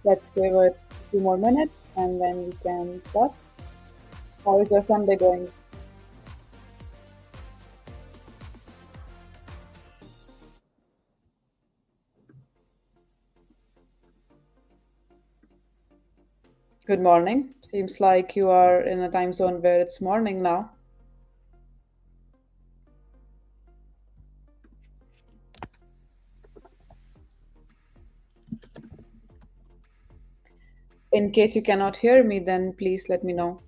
Let's give it 2 more minutes and then we can start. How is your Sunday going? Good morning. Seems like you are in a time zone where it's morning now. In case you cannot hear me, then please let me know.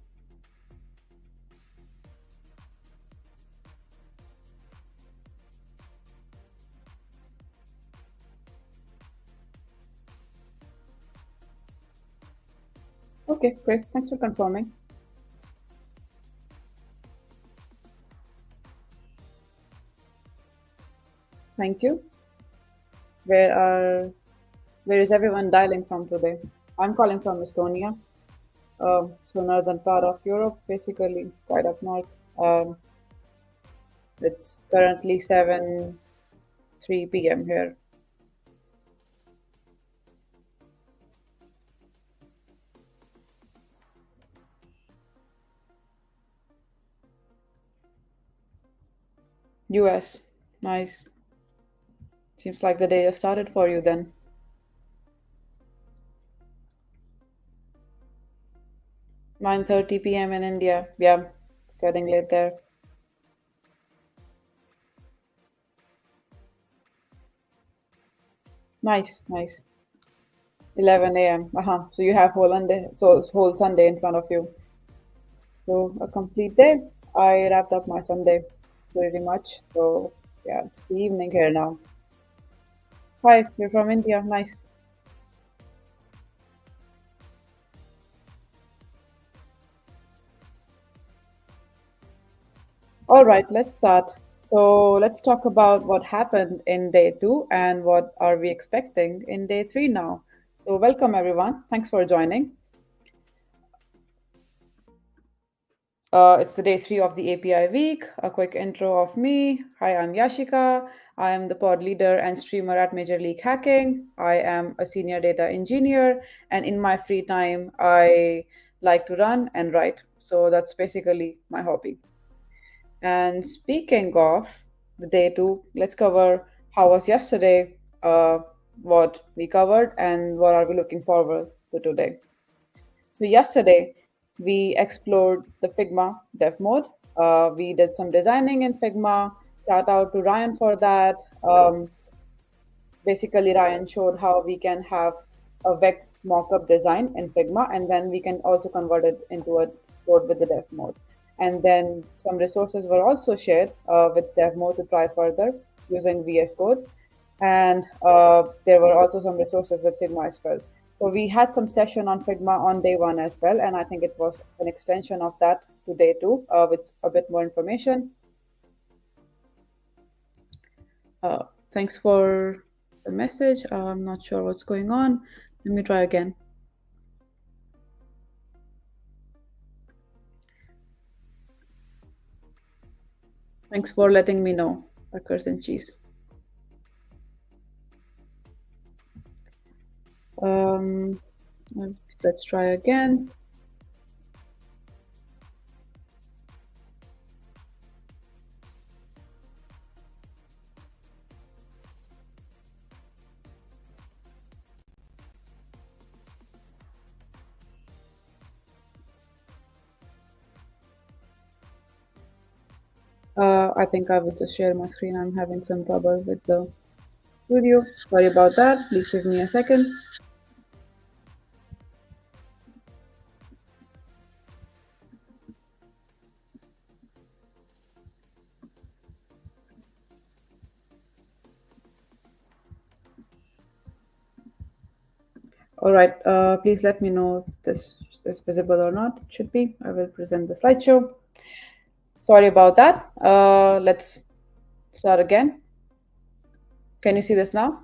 Okay, great. Thanks for confirming. Thank you. Where are where is everyone dialing from today? I'm calling from Estonia, so northern part of Europe, basically quite up north. Um, it's currently 7:03 p.m. here. US. Nice. Seems like the day just started for you then. 9:30 p.m. in India. Yeah, it's getting late there. Nice, nice. 11 a.m. Uh-huh. So you have whole Sunday in front of you. So a complete day. I wrapped up my Sunday pretty much. So yeah, it's the evening here now. Hi, you're from India. Nice. All right, let's start. So let's talk about what happened in day two and what are we expecting in day three now. So welcome everyone. Thanks for joining. It's the day three of the API week. A quick intro of me. Hi, I'm Yashika. I am the pod leader and streamer at Major League Hacking. I am a senior data engineer, and in my free time, I like to run and write. So that's basically my hobby. And speaking of the day two, let's cover how was yesterday, what we covered, and what are we looking forward to today. So yesterday we explored the Figma dev mode. We did some designing in Figma. Shout out to Ryan for that. Basically, Ryan showed how we can have a vec mockup design in Figma, and then we can also convert it into a code with the dev mode. And then some resources were also shared with dev mode to try further using VS Code. And there were also some resources with Figma as well. So we had some session on Figma on day one as well, and I think it was an extension of that to day two with a bit more information. Thanks for the message. I'm not sure what's going on. Let me try again. Thanks for letting me know, Crackers and cheese. Um, let's try again. I think I will just share my screen. I'm having some trouble with the video. Sorry about that. Please give me a second. All right. Please let me know if this is visible or not. It should be. I will present the slideshow. Sorry about that. Let's start again. Can you see this now?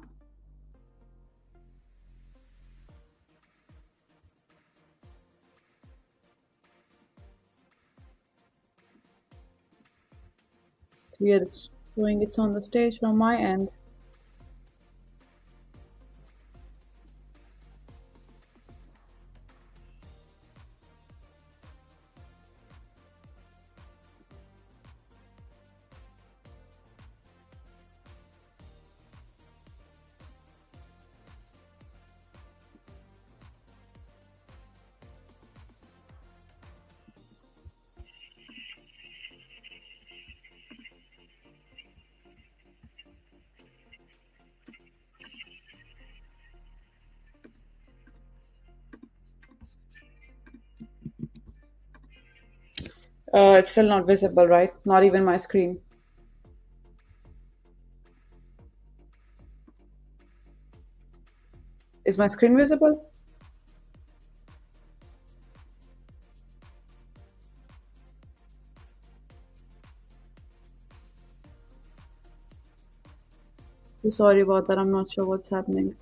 Weird. It's showing it's on the stage from my end. It's still not visible, right? Not even my screen. Is my screen visible? So sorry about that. I'm not sure what's happening.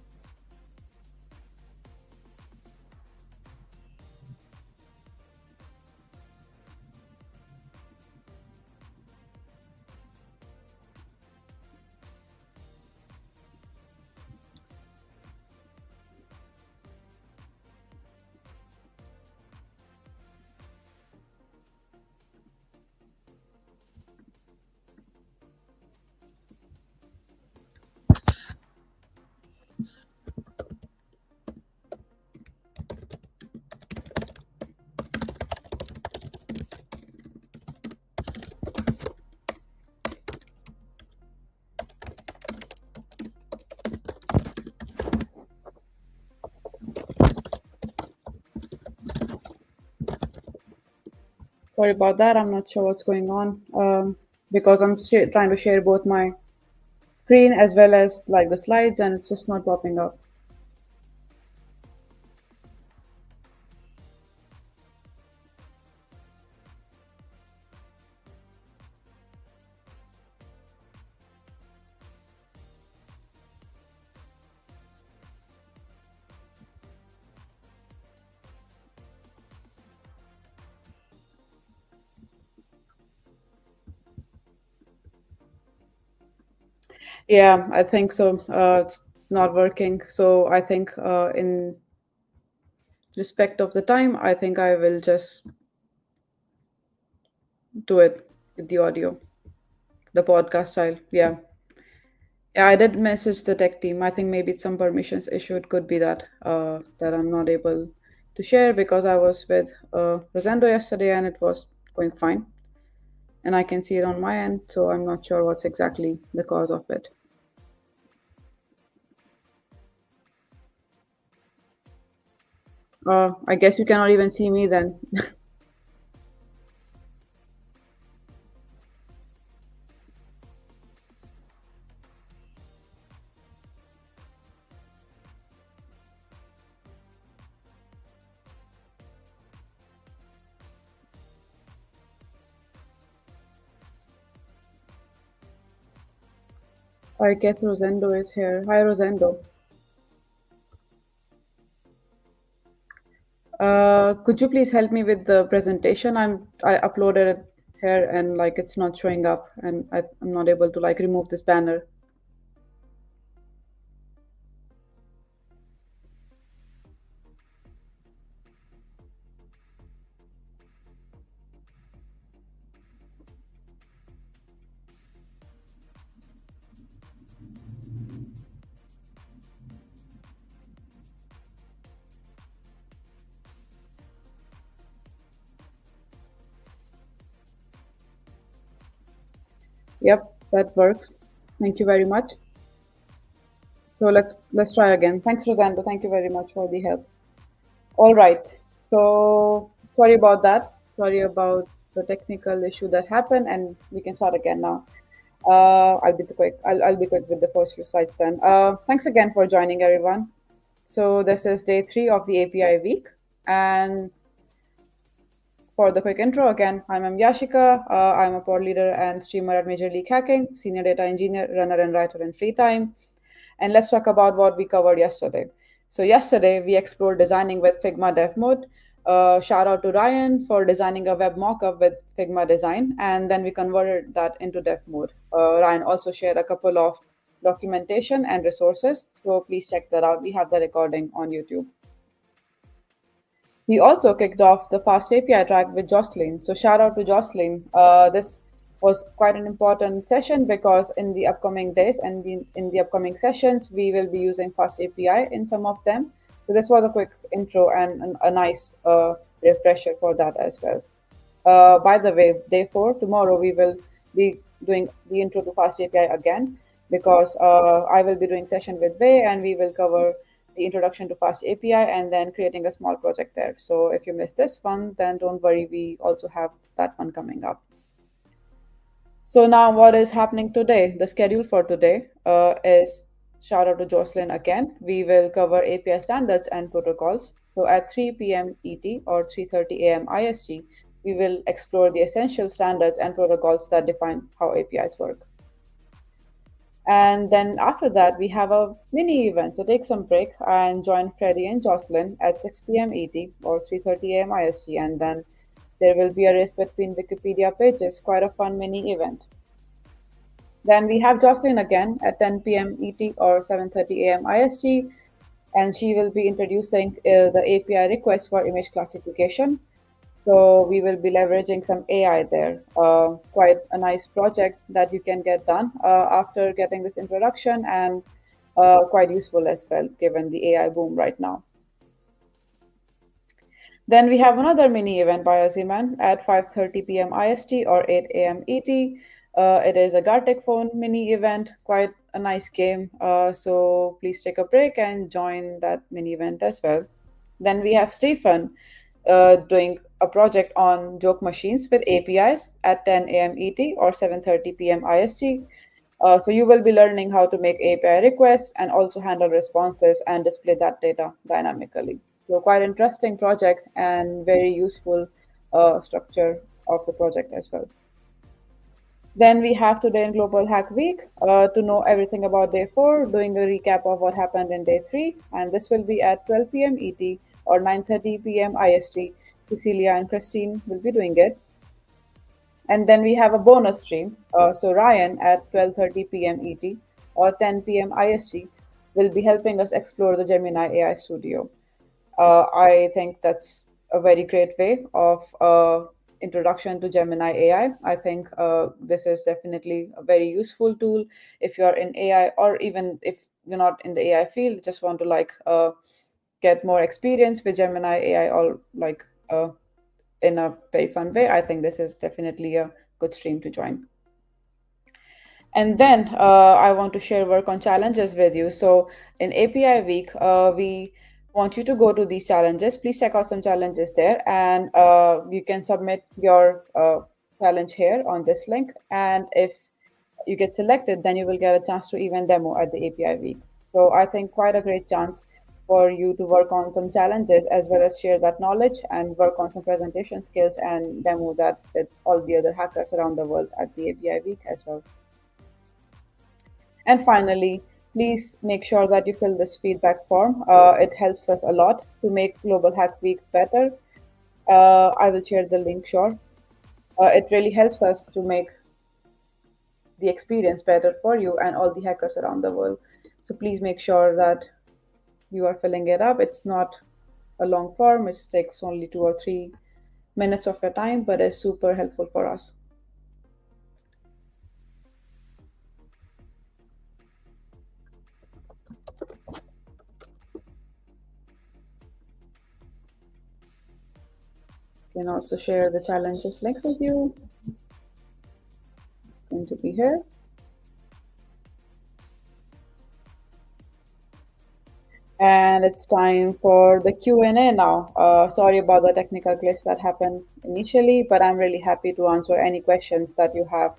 Sorry about that. I'm not sure what's going on. Because I'm trying to share both my screen as well as like the slides, and it's just not popping up. Yeah, I think so. It's not working. So I think in respect of the time, I think I will just do it with the audio, the podcast style. Yeah. Yeah, I did message the tech team. I think maybe it's some permissions issue. It could be that that I'm not able to share because I was with Rosendo yesterday and it was going fine, and I can see it on my end. So I'm not sure what's exactly the cause of it. I guess you cannot even see me then. I guess Rosendo is here. Hi, Rosendo. Could you please help me with the presentation? I uploaded it here and like it's not showing up, and I'm not able to like remove this banner. Yep, that works. Thank you very much. So let's try again. Thanks, Rosando. Thank you very much for the help. All right. So sorry about that. Sorry about the technical issue that happened, and we can start again now. I'll be quick with the first few slides then. Thanks again for joining, everyone. So this is day 3 of the API week, and for the quick intro, again, I'm Yashika. I'm a pod leader and streamer at Major League Hacking, senior data engineer, runner, and writer in free time. And let's talk about what we covered yesterday. So, yesterday, we explored designing with Figma Dev Mode. Shout out to Ryan for designing a web mockup with Figma Design, and then we converted that into Dev Mode. Ryan also shared a couple of documentation and resources, so please check that out. We have the recording on YouTube. We also kicked off the Fast API track with Jocelyn. So shout out to Jocelyn. This was quite an important session because in the upcoming days and in the upcoming sessions, we will be using Fast API in some of them. So this was a quick intro and a nice refresher for that as well. By the way, day 4, tomorrow, we will be doing the intro to Fast API again because I will be doing session with Wei and we will cover the introduction to Fast API, and then creating a small project there. So if you missed this one, then don't worry, we also have that one coming up. So now what is happening today? The schedule for today is shout out to Jocelyn again. We will cover API standards and protocols. So at 3 p.m. ET or 3:30 a.m. IST, we will explore the essential standards and protocols that define how APIs work. And then after that, we have a mini event. So take some break and join Freddie and Jocelyn at 6 p.m. ET or 3:30 a.m. IST. And then there will be a race between Wikipedia pages, quite a fun mini event. Then we have Jocelyn again at 10 p.m. ET or 7:30 a.m. IST, and she will be introducing the API request for image classification. So we will be leveraging some AI there. Quite a nice project that you can get done after getting this introduction, and quite useful as well, given the AI boom right now. Then we have another mini event by Aziman at 5:30 p.m. IST or 8 a.m. ET. It is a Gartic phone mini event, quite a nice game. So please take a break and join that mini event as well. Then we have Stephen doing a project on joke machines with APIs at 10 a.m. ET or 7:30 p.m. IST. So you will be learning how to make API requests and also handle responses and display that data dynamically. So quite interesting project and very useful structure of the project as well. Then we have today in Global Hack Week to know everything about day 4, doing a recap of what happened in day 3, and this will be at 12 p.m. ET or 9:30 p.m. IST. Cecilia and Christine will be doing it. And then we have a bonus stream. So Ryan at 12:30 p.m. ET or 10 p.m. IST will be helping us explore the Gemini AI Studio. I think that's a very great way of introduction to Gemini AI. I think this is definitely a very useful tool if you're in AI, or even if you're not in the AI field, just want to like get more experience with Gemini AI, or like in a very fun way. I think this is definitely a good stream to join. And then I want to share work on challenges with you. So in API week, we want you to go to these challenges. Please check out some challenges there, and you can submit your challenge here on this link. And if you get selected, then you will get a chance to even demo at the API week. So I think quite a great chance for you to work on some challenges as well as share that knowledge and work on some presentation skills and demo that with all the other hackers around the world at the API week as well. And finally, please make sure that you fill this feedback form. It helps us a lot to make Global Hack Week better. I will share the link, sure. It really helps us to make the experience better for you and all the hackers around the world. So please make sure that you are filling it up. It's not a long form, it takes only 2 or 3 minutes of your time, but it's super helpful for us. You can also share the challenges link with you. It's going to be here. And it's time for the Q&A now. Sorry about the technical glitch that happened initially, but I'm really happy to answer any questions that you have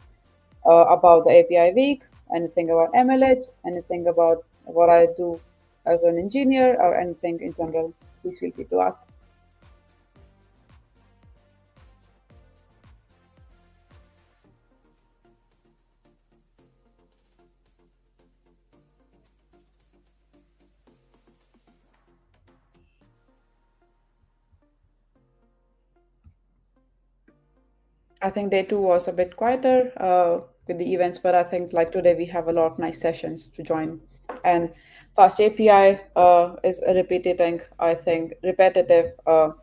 about the API week, anything about MLH, anything about what I do as an engineer, or anything in general. Please feel free to ask. I think day 2 was a bit quieter with the events, but I think like today we have a lot of nice sessions to join. And Fast API is a repetitive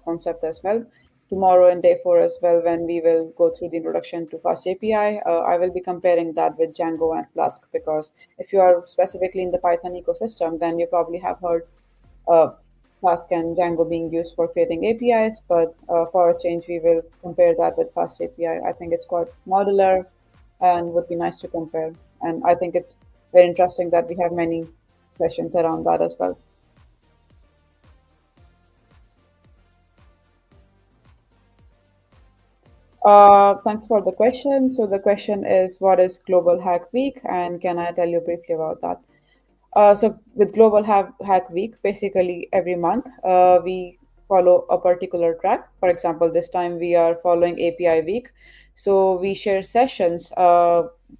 concept as well. Tomorrow and day 4 as well, when we will go through the introduction to Fast API, I will be comparing that with Django and Flask, because if you are specifically in the Python ecosystem, then you probably have heard uh, Flask and Django being used for creating APIs, but for a change, we will compare that with Fast API. I think it's quite modular and would be nice to compare. And I think it's very interesting that we have many sessions around that as well. Thanks for the question. So the question is, what is Global Hack Week, and can I tell you briefly about that? So with Global Hack Week, basically every month we follow a particular track. For example, this time we are following API Week. So we share sessions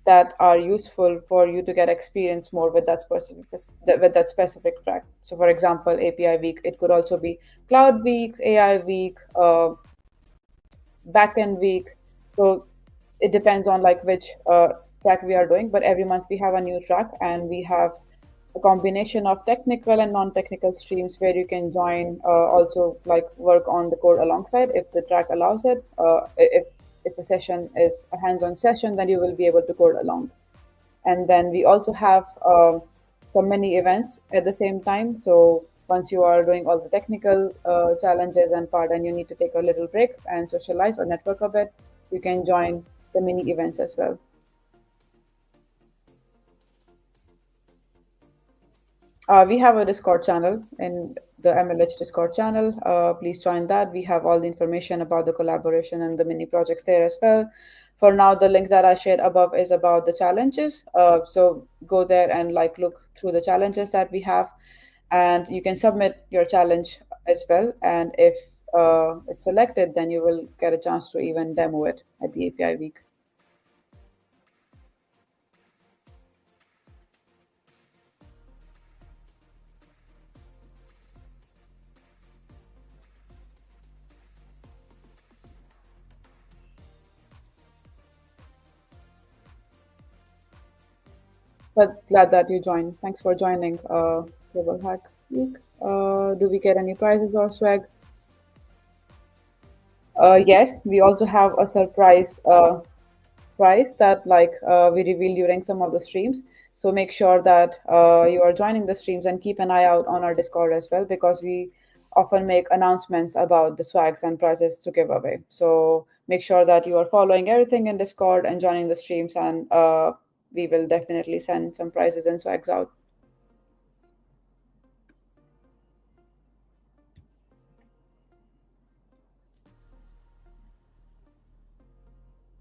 that are useful for you to get experience more with that specific track. So for example, API Week, it could also be Cloud Week, AI Week, backend week. So it depends on like which track we are doing. But every month we have a new track, and we have a combination of technical and non-technical streams where you can join. Also, like work on the code alongside if the track allows it. If the session is a hands-on session, then you will be able to code along. And then we also have some mini events at the same time. So once you are doing all the technical challenges and part, and you need to take a little break and socialize or network a bit, you can join the mini events as well. We have a Discord channel in the MLH Discord channel. Please join that. We have all the information about the collaboration and the mini projects there as well. For now, the link that I shared above is about the challenges. So go there and like look through the challenges that we have, and you can submit your challenge as well. And if it's selected, then you will get a chance to even demo it at the API week. But glad that you joined. Thanks for joining Global Hack Week. Do we get any prizes or swag? Yes, we also have a surprise prize that we reveal during some of the streams. So make sure that you are joining the streams and keep an eye out on our Discord as well, because we often make announcements about the swags and prizes to give away. So make sure that you are following everything in Discord and joining the streams, and we will definitely send some prizes and swags out.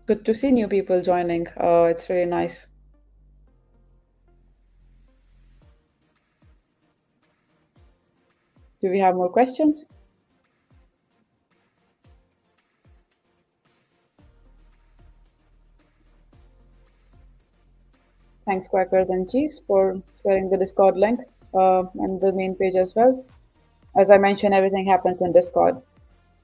Good to see new people joining. It's really nice. Do we have more questions? Thanks, Quackers and Cheese, for sharing the Discord link and the main page as well. As I mentioned, everything happens in Discord.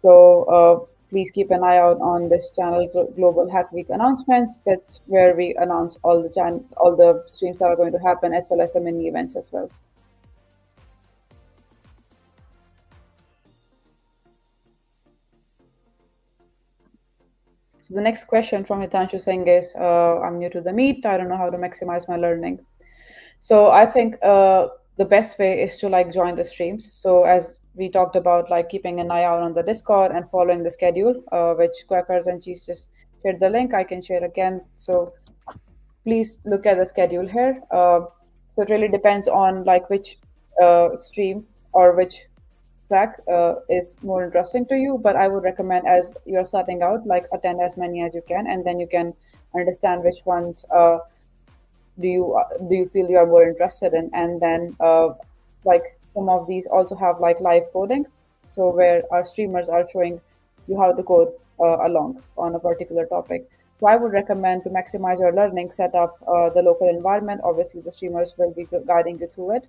So please keep an eye out on this channel, Global Hack Week announcements. That's where we announce all the streams that are going to happen, as well as the mini events as well. So the next question from Hitanshu Singh is, I'm new to the meet. I don't know how to maximize my learning. So I think the best way is to like join the streams. So as we talked about, like keeping an eye out on the Discord and following the schedule, which Quackers and Cheese just shared the link. I can share again. So please look at the schedule here. So it really depends on like which stream or which track is more interesting to you. But I would recommend, as you're starting out, like attend as many as you can, and then you can understand which ones do you feel you are more interested in. And then like some of these also have like live coding, so where our streamers are showing you how to code along on a particular topic. So I would recommend, to maximize your learning, set up the local environment. Obviously the streamers will be guiding you through it,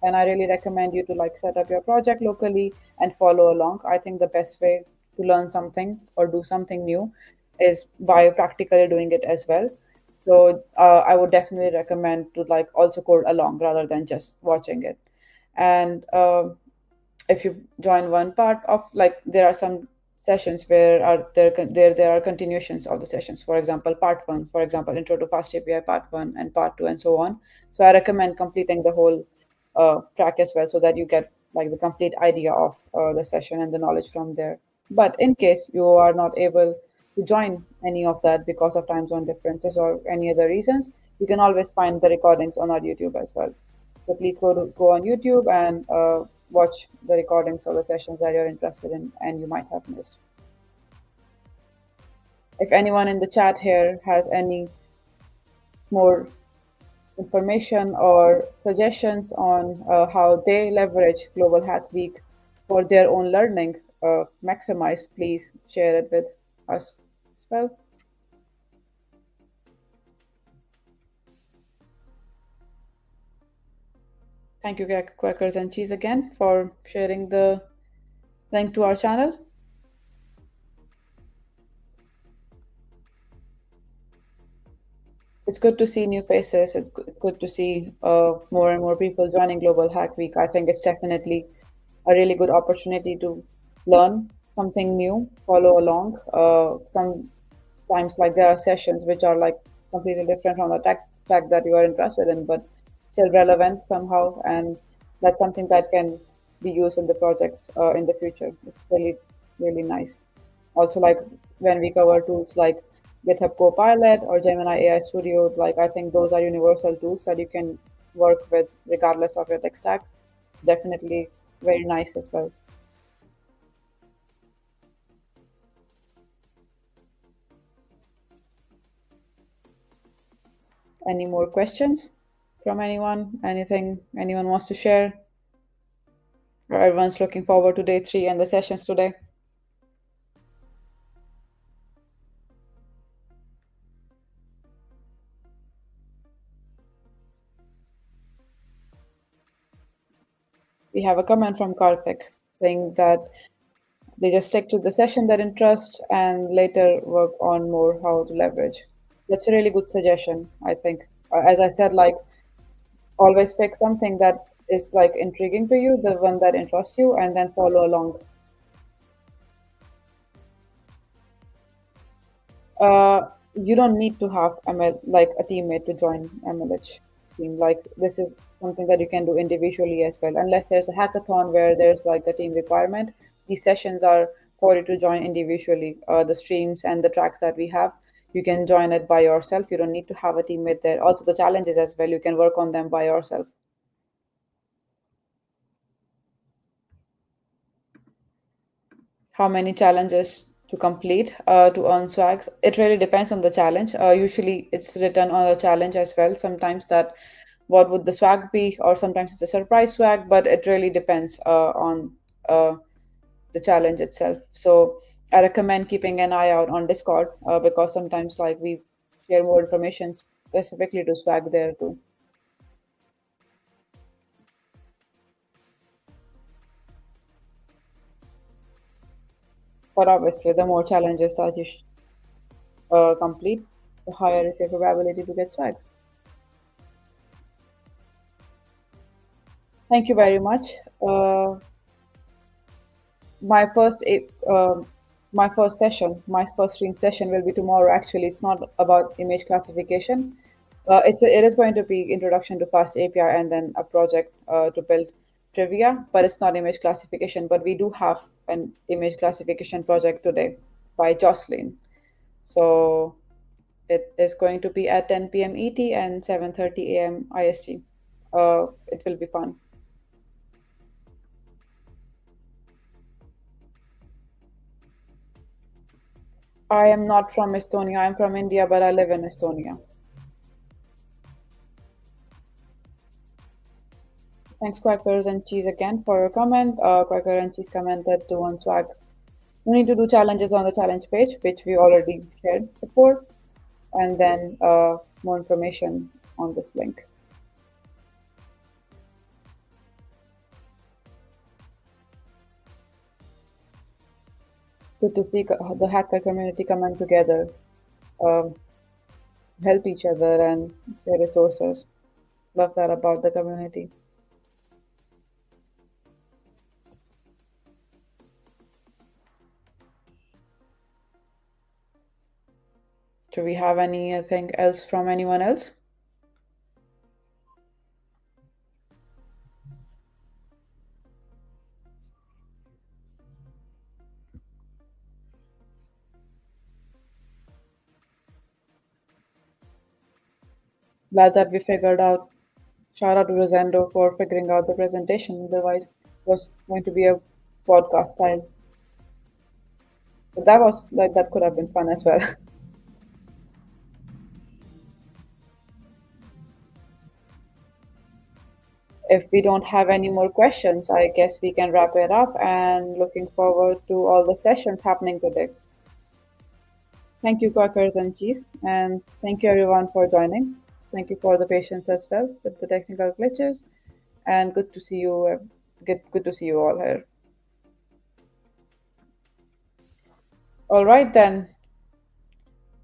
and I really recommend you to like set up your project locally and follow along. I think the best way to learn something or do something new is by practically doing it as well. So I would definitely recommend to like also code along rather than just watching it. And if you join one part of, like, there are some sessions where there are continuations of the sessions. For example, part one, for example, intro to fast API part one and part two, and so on. So I recommend completing the whole track as well, so that you get like the complete idea of the session and the knowledge from there. But in case you are not able to join any of that because of time zone differences or any other reasons, you can always find the recordings on our YouTube as well. So please go on YouTube and watch the recordings of the sessions that you're interested in and you might have missed. If anyone in the chat here has any more information or suggestions on how they leverage Global Hack Week for their own learning maximized, please share it with us as well. Thank you, Quackers and Cheese, again for sharing the link to our channel. It's good to see new faces. It's good to see more and more people joining Global Hack Week. I think it's definitely a really good opportunity to learn something new, follow along. Sometimes, like there are sessions which are like completely different from the tech that you are interested in, but still relevant somehow, and that's something that can be used in the projects in the future. It's really, really nice. Also, like when we cover tools like GitHub Copilot or Gemini AI Studio, like I think those are universal tools that you can work with regardless of your tech stack. Definitely very nice as well. Any more questions from anyone? Anything anyone wants to share? Or everyone's looking forward to day three and the sessions today? We have a comment from Karthik saying that they just stick to the session that interest and later work on more how to leverage. That's a really good suggestion, I think. As I said, like always pick something that is like intriguing to you, the one that interests you, and then follow along. You don't need to have like a teammate to join MLH team. Like this is something that you can do individually as well, unless there's a hackathon where there's like a team requirement. These sessions are for you to join individually. The streams and the tracks that we have, you can join it by yourself. You don't need to have a teammate there. Also, the challenges as well, you can work on them by yourself. How many challenges to complete to earn swags? It really depends on the challenge. Usually it's written on a challenge as well, sometimes that what would the swag be, or sometimes it's a surprise swag, but it really depends on uh, the challenge itself. So I recommend keeping an eye out on Discord because sometimes like we share more information specifically to swag there too. But obviously the more challenges that you complete, the higher is your probability to get swags. Thank you very much. My first my first session, my first stream session will be tomorrow. Actually, it's not about image classification. It is going to be introduction to fast API and then a project to build trivia, but it's not image classification. But we do have an image classification project today by Jocelyn. So it is going to be at 10 p.m. ET and 7:30 a.m. IST. It will be fun. I am not from Estonia. I'm from India, but I live in Estonia. Thanks, Quackers and Cheese, again for your comment. Quacker and Cheese commented to on swag. You need to do challenges on the challenge page, which we already shared before, and then more information on this link. Good to see the hacker community coming together, um, help each other, and share resources. Love that about the community. Do we have anything else from anyone else? Glad that we figured out. Shout out to Rosendo for figuring out the presentation. Otherwise, it was going to be a podcast style. But that was like that could have been fun as well. If we don't have any more questions, I guess we can wrap it up and looking forward to all the sessions happening today. Thank you, Quackers and Cheese, and thank you everyone for joining. Thank you for the patience as well with the technical glitches, and good to see you. Good to see you all here. All right then,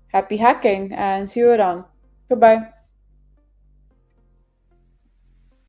happy hacking and see you around. Goodbye.